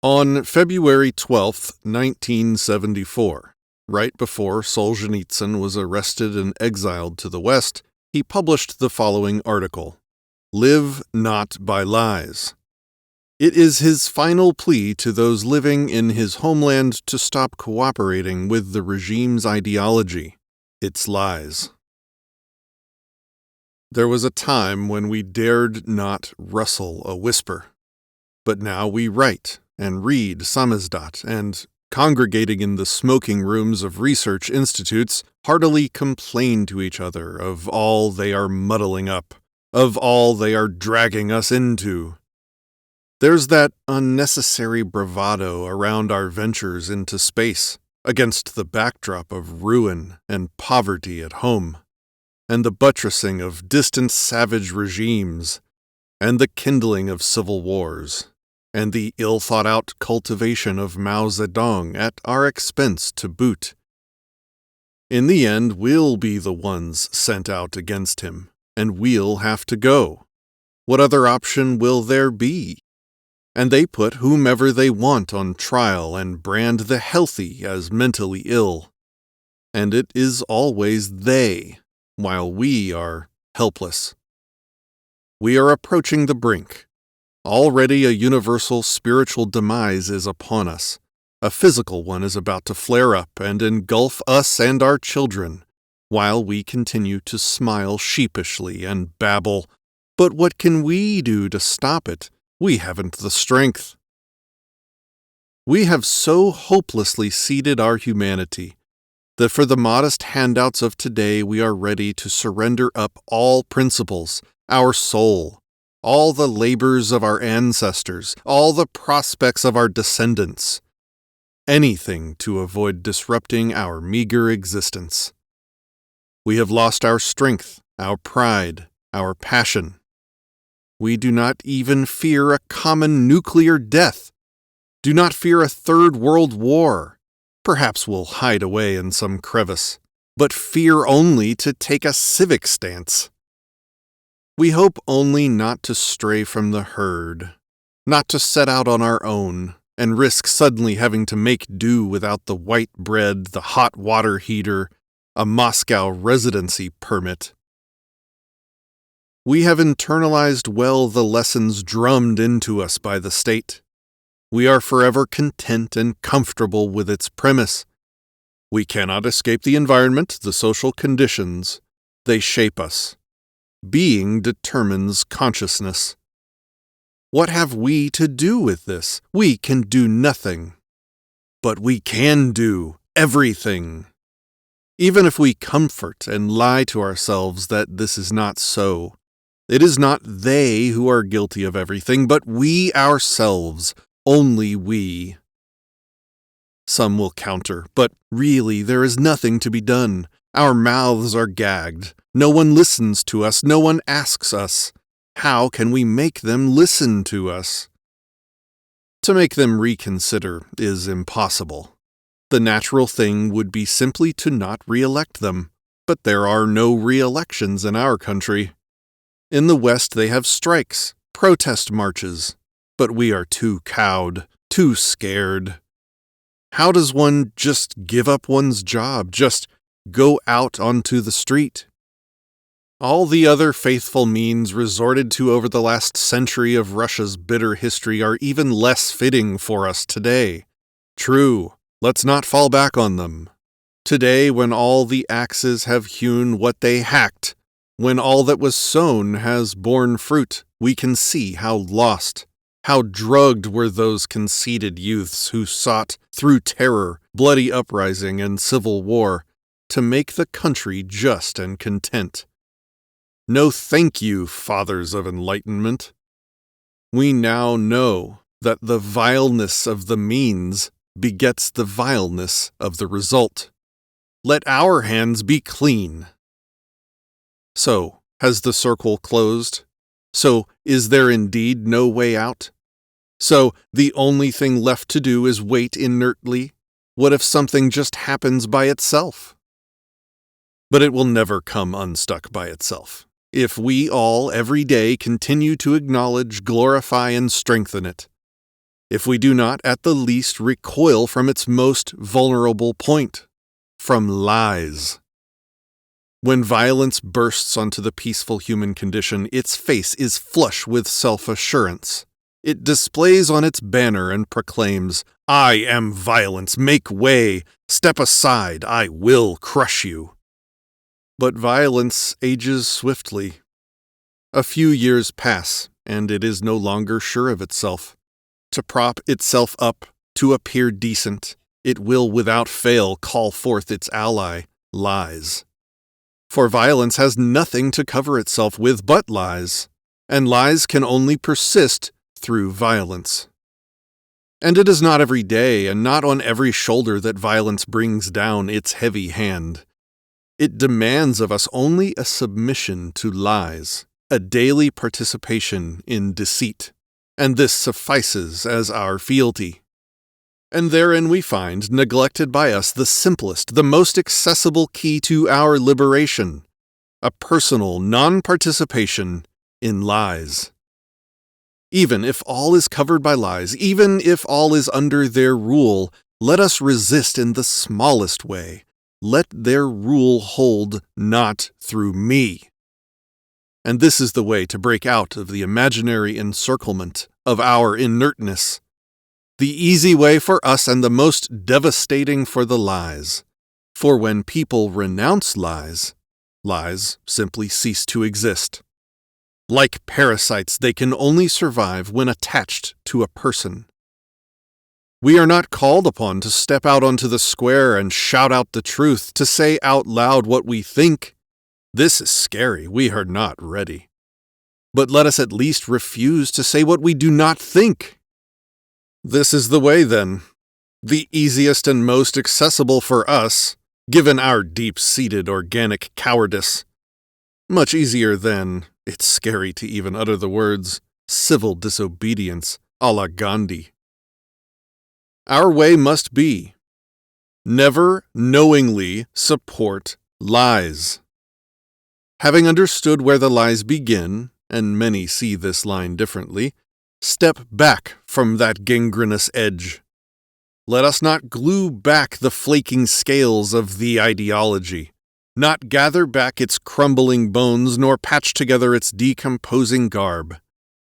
On February 12, 1974, right before Solzhenitsyn was arrested and exiled to the West, he published the following article, "Live Not by Lies." It is his final plea to those living in his homeland to stop cooperating with the regime's ideology, its lies. There was a time when we dared not rustle a whisper, but now we write and read samizdat and, congregating in the smoking rooms of research institutes, heartily complain to each other of all they are muddling up, of all they are dragging us into. There's that unnecessary bravado around our ventures into space, against the backdrop of ruin and poverty at home, and the buttressing of distant savage regimes, and the kindling of civil wars, and the ill-thought-out cultivation of Mao Zedong at our expense to boot. In the end, we'll be the ones sent out against him, and we'll have to go. What other option will there be? And they put whomever they want on trial and brand the healthy as mentally ill. And it is always they, while we are helpless. We are approaching the brink. Already a universal spiritual demise is upon us. A physical one is about to flare up and engulf us and our children, while we continue to smile sheepishly and babble, "But what can we do to stop it? We haven't the strength." We have so hopelessly ceded our humanity that for the modest handouts of today we are ready to surrender up all principles, our soul, all the labors of our ancestors, all the prospects of our descendants, anything to avoid disrupting our meager existence. We have lost our strength, our pride, our passion. We do not even fear a common nuclear death, do not fear a third world war. Perhaps we'll hide away in some crevice, but fear only to take a civic stance. We hope only not to stray from the herd, not to set out on our own and risk suddenly having to make do without the white bread, the hot water heater, a Moscow residency permit. We have internalized well the lessons drummed into us by the state. We are forever content and comfortable with its premise. We cannot escape the environment, the social conditions. They shape us. Being determines consciousness. What have we to do with this? We can do nothing. But we can do everything. Even if we comfort and lie to ourselves that this is not so, it is not they who are guilty of everything, but we ourselves, only we. Some will counter, but really there is nothing to be done. Our mouths are gagged. No one listens to us. No one asks us. How can we make them listen to us? To make them reconsider is impossible. The natural thing would be simply to not re-elect them, but there are no re-elections in our country. In the West they have strikes, protest marches, but we are too cowed, too scared. How does one just give up one's job, just go out onto the street? All the other faithful means resorted to over the last century of Russia's bitter history are even less fitting for us today. True, let's not fall back on them. Today, when all the axes have hewn what they hacked, when all that was sown has borne fruit, we can see how lost, how drugged were those conceited youths who sought, through terror, bloody uprising, and civil war, to make the country just and content. No thank you, fathers of enlightenment. We now know that the vileness of the means begets the vileness of the result. Let our hands be clean. So, has the circle closed? So, is there indeed no way out? So, the only thing left to do is wait inertly? What if something just happens by itself? But it will never come unstuck by itself. If we all, every day, continue to acknowledge, glorify, and strengthen it. if we do not at the least recoil from its most vulnerable point, from lies. When violence bursts onto the peaceful human condition, its face is flush with self-assurance. It displays on its banner and proclaims, "I am violence, make way, step aside, I will crush you." But violence ages swiftly. A few years pass, and it is no longer sure of itself. To prop itself up, to appear decent, it will without fail call forth its ally, lies. For violence has nothing to cover itself with but lies, and lies can only persist through violence. And it is not every day and not on every shoulder that violence brings down its heavy hand. It demands of us only a submission to lies, a daily participation in deceit, and this suffices as our fealty. And therein we find, neglected by us, the simplest, the most accessible key to our liberation, a personal non-participation in lies. Even if all is covered by lies, even if all is under their rule, let us resist in the smallest way. Let their rule hold not through me. And this is the way to break out of the imaginary encirclement of our inertness. The easy way for us and the most devastating for the lies. For when people renounce lies, lies simply cease to exist. Like parasites, they can only survive when attached to a person. We are not called upon to step out onto the square and shout out the truth, to say out loud what we think. This is scary, we are not ready. But let us at least refuse to say what we do not think. This is the way, then, the easiest and most accessible for us, given our deep-seated organic cowardice. Much easier than, it's scary to even utter the words, civil disobedience a la Gandhi. Our way must be, never knowingly support lies. Having understood where the lies begin, and many see this line differently, step back from that gangrenous edge. Let us not glue back the flaking scales of the ideology, not gather back its crumbling bones, nor patch together its decomposing garb,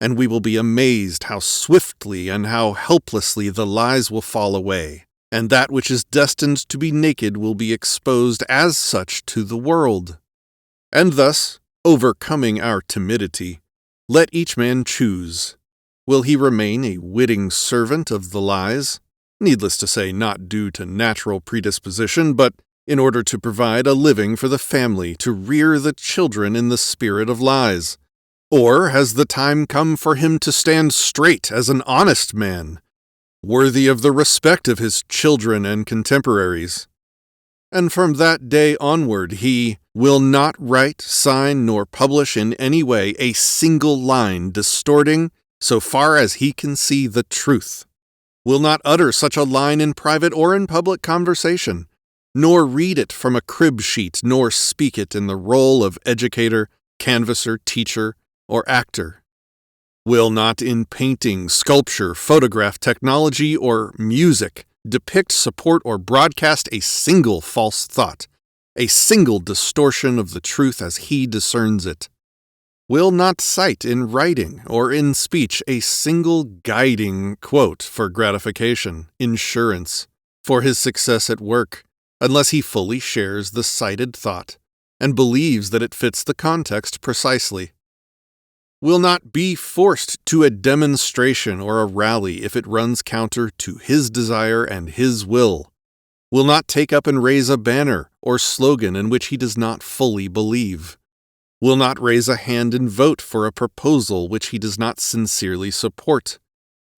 and we will be amazed how swiftly and how helplessly the lies will fall away, and that which is destined to be naked will be exposed as such to the world. And thus, overcoming our timidity, let each man choose. Will he remain a witting servant of the lies? Needless to say, not due to natural predisposition, but in order to provide a living for the family, to rear the children in the spirit of lies. Or has the time come for him to stand straight as an honest man, worthy of the respect of his children and contemporaries? And from that day onward he will not write, sign, nor publish in any way a single line distorting, so far as he can see, the truth, will not utter such a line in private or in public conversation, nor read it from a crib sheet, nor speak it in the role of educator, canvasser, teacher, or actor, will not in painting, sculpture, photograph, technology, or music depict, support, or broadcast a single false thought, a single distortion of the truth as he discerns it, will not cite in writing or in speech a single guiding quote for gratification, insurance, for his success at work, unless he fully shares the cited thought and believes that it fits the context precisely, will not be forced to a demonstration or a rally if it runs counter to his desire and his will, will not take up and raise a banner or slogan in which he does not fully believe, will not raise a hand and vote for a proposal which he does not sincerely support,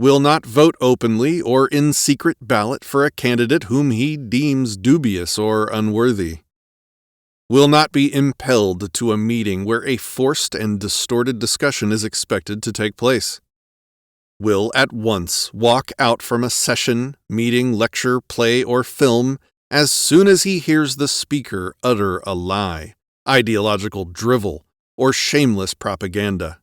will not vote openly or in secret ballot for a candidate whom he deems dubious or unworthy, will not be impelled to a meeting where a forced and distorted discussion is expected to take place, will at once walk out from a session, meeting, lecture, play, or film as soon as he hears the speaker utter a lie, ideological drivel, or shameless propaganda.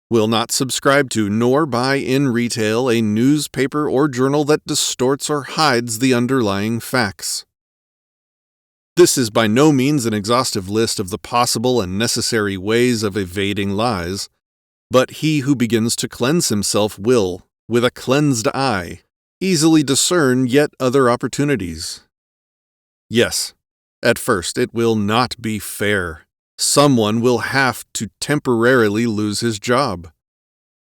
will not subscribe to nor buy in retail a newspaper or journal that distorts or hides the underlying facts. This is by no means an exhaustive list of the possible and necessary ways of evading lies, but he who begins to cleanse himself will, with a cleansed eye, easily discern yet other opportunities. Yes, at first it will not be fair. Someone will have to temporarily lose his job.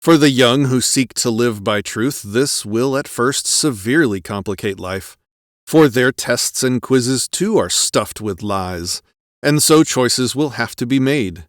For the young who seek to live by truth, this will at first severely complicate life, for their tests and quizzes too are stuffed with lies, and so choices will have to be made.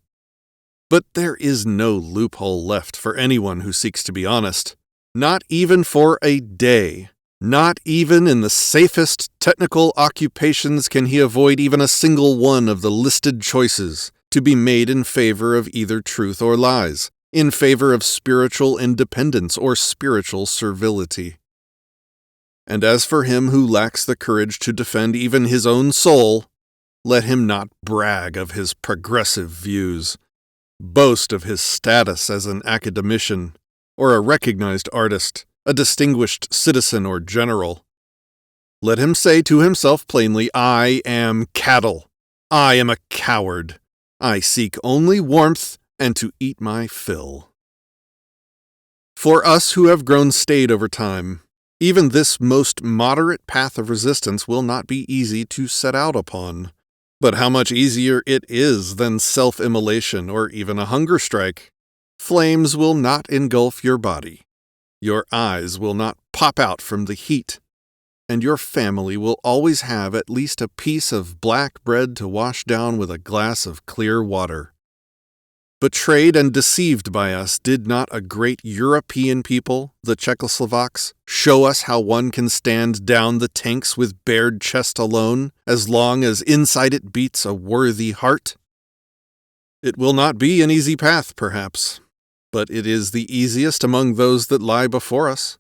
But there is no loophole left for anyone who seeks to be honest, not even for a day. Not even in the safest technical occupations can he avoid even a single one of the listed choices to be made in favor of either truth or lies, in favor of spiritual independence or spiritual servility. And as for him who lacks the courage to defend even his own soul, let him not brag of his progressive views, boast of his status as an academician or a recognized artist, a distinguished citizen or general. Let him say to himself plainly, I am cattle. I am a coward. I seek only warmth and to eat my fill. For us who have grown staid over time, even this most moderate path of resistance will not be easy to set out upon. But how much easier it is than self-immolation or even a hunger strike. Flames will not engulf your body. Your eyes will not pop out from the heat, and your family will always have at least a piece of black bread to wash down with a glass of clear water. Betrayed and deceived by us, did not a great European people, the Czechoslovaks, show us how one can stand down the tanks with bared chest alone, as long as inside it beats a worthy heart? It will not be an easy path, perhaps, but it is the easiest among those that lie before us.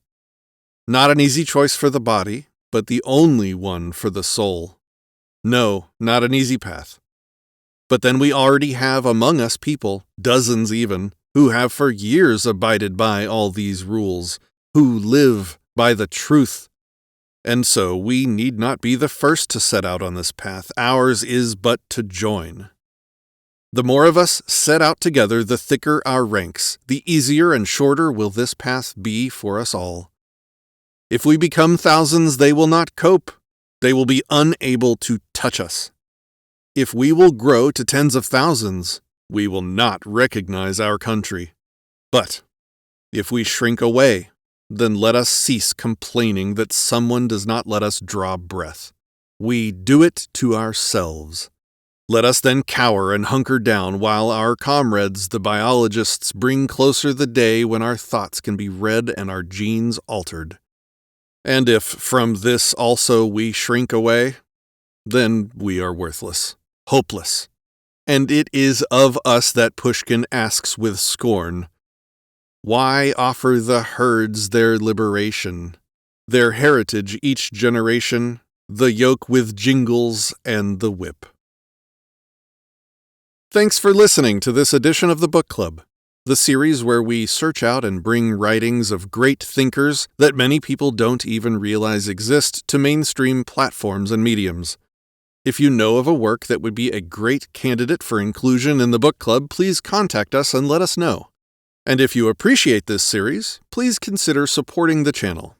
Not an easy choice for the body, but the only one for the soul. No, not an easy path. But then we already have among us people, dozens even, who have for years abided by all these rules, who live by the truth. And so we need not be the first to set out on this path. Ours is but to join. The more of us set out together, the thicker our ranks, the easier and shorter will this path be for us all. If we become thousands, they will not cope. They will be unable to touch us. If we will grow to tens of thousands, we will not recognize our country. But if we shrink away, then let us cease complaining that someone does not let us draw breath. We do it to ourselves. Let us then cower and hunker down while our comrades, the biologists, bring closer the day when our thoughts can be read and our genes altered. And if from this also we shrink away, then we are worthless, hopeless. And it is of us that Pushkin asks with scorn, why offer the herds their liberation, their heritage each generation, the yoke with jingles and the whip? Thanks for listening to this edition of the Book Club, the series where we search out and bring writings of great thinkers that many people don't even realize exist to mainstream platforms and mediums. If you know of a work that would be a great candidate for inclusion in the book club, please contact us and let us know. And if you appreciate this series, please consider supporting the channel.